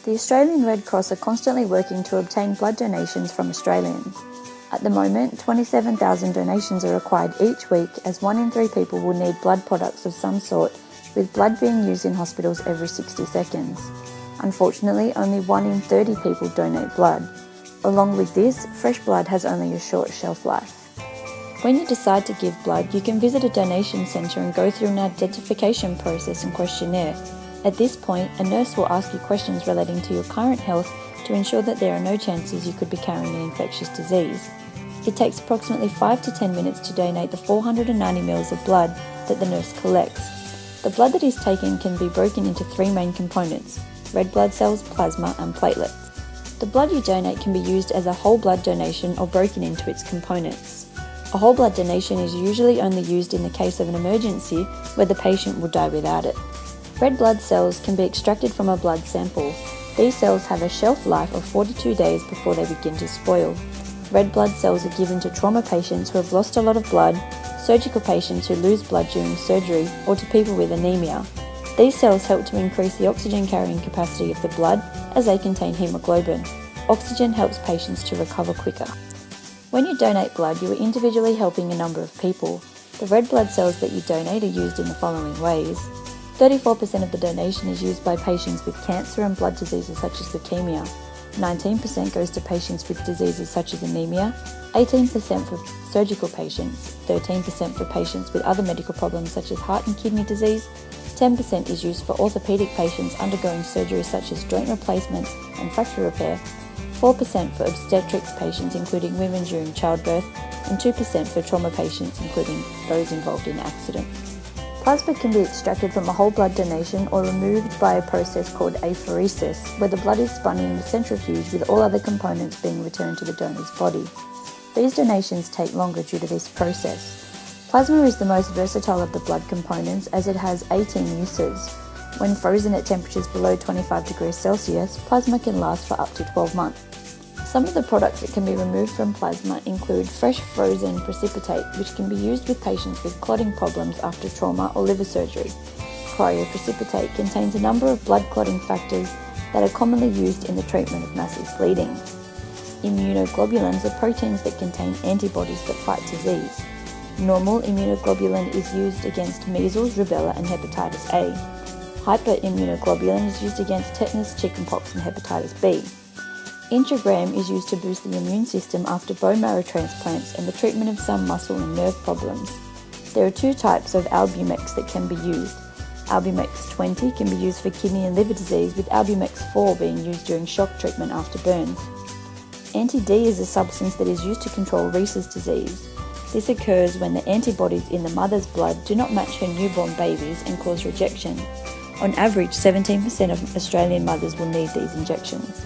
The Australian Red Cross are constantly working to obtain blood donations from Australians. At the moment, 27,000 donations are required each week, as 1 in 3 people will need blood products of some sort, with blood being used in hospitals every 60 seconds. Unfortunately, only 1 in 30 people donate blood. Along with this, fresh blood has only a short shelf life. When you decide to give blood, you can visit a donation centre and go through an identification process and questionnaire. At this point, a nurse will ask you questions relating to your current health to ensure that there are no chances you could be carrying an infectious disease. It takes approximately 5 to 10 minutes to donate the 490 ml of blood that the nurse collects. The blood that is taken can be broken into 3 main components: red blood cells, plasma and platelets. The blood you donate can be used as a whole blood donation or broken into its components. A whole blood donation is usually only used in the case of an emergency where the patient will die without it. Red blood cells can be extracted from a blood sample. These cells have a shelf life of 42 days before they begin to spoil. Red blood cells are given to trauma patients who have lost a lot of blood, surgical patients who lose blood during surgery, or to people with anemia. These cells help to increase the oxygen carrying capacity of the blood as they contain hemoglobin. Oxygen helps patients to recover quicker. When you donate blood, you are individually helping a number of people. The red blood cells that you donate are used in the following ways. 34% of the donation is used by patients with cancer and blood diseases such as leukemia. 19% goes to patients with diseases such as anemia, 18% for surgical patients, 13% for patients with other medical problems such as heart and kidney disease, 10% is used for orthopaedic patients undergoing surgery such as joint replacements and fracture repair, 4% for obstetrics patients including women during childbirth, and 2% for trauma patients including those involved in accident. Plasma can be extracted from a whole blood donation or removed by a process called apheresis, where the blood is spun in a centrifuge with all other components being returned to the donor's body. These donations take longer due to this process. Plasma is the most versatile of the blood components as it has 18 uses. When frozen at temperatures below 25 degrees Celsius, plasma can last for up to 12 months. Some of the products that can be removed from plasma include fresh frozen precipitate, which can be used with patients with clotting problems after trauma or liver surgery. Cryoprecipitate contains a number of blood clotting factors that are commonly used in the treatment of massive bleeding. Immunoglobulins are proteins that contain antibodies that fight disease. Normal immunoglobulin is used against measles, rubella and hepatitis A. Hyperimmunoglobulin is used against tetanus, chickenpox and hepatitis B. Intragram is used to boost the immune system after bone marrow transplants and the treatment of some muscle and nerve problems. There are 2 types of Albumex that can be used. Albumex 20 can be used for kidney and liver disease, with Albumex 4 being used during shock treatment after burns. Anti-D is a substance that is used to control Rhesus disease. This occurs when the antibodies in the mother's blood do not match her newborn babies and cause rejection. On average, 17% of Australian mothers will need these injections.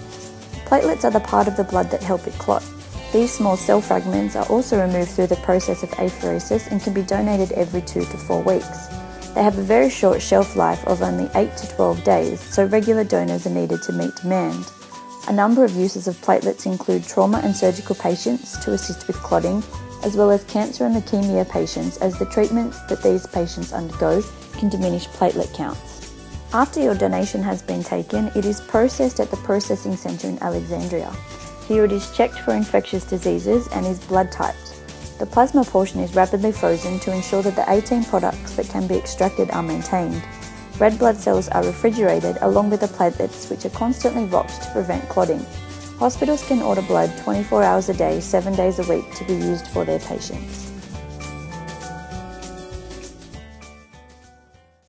Platelets are the part of the blood that help it clot. These small cell fragments are also removed through the process of apheresis and can be donated every 2 to 4 weeks. They have a very short shelf life of only 8 to 12 days, so regular donors are needed to meet demand. A number of uses of platelets include trauma and surgical patients to assist with clotting, as well as cancer and leukemia patients, as the treatments that these patients undergo can diminish platelet counts. After your donation has been taken, it is processed at the processing centre in Alexandria. Here it is checked for infectious diseases and is blood typed. The plasma portion is rapidly frozen to ensure that the 18 products that can be extracted are maintained. Red blood cells are refrigerated along with the platelets, which are constantly rocked to prevent clotting. Hospitals can order blood 24 hours a day, 7 days a week to be used for their patients.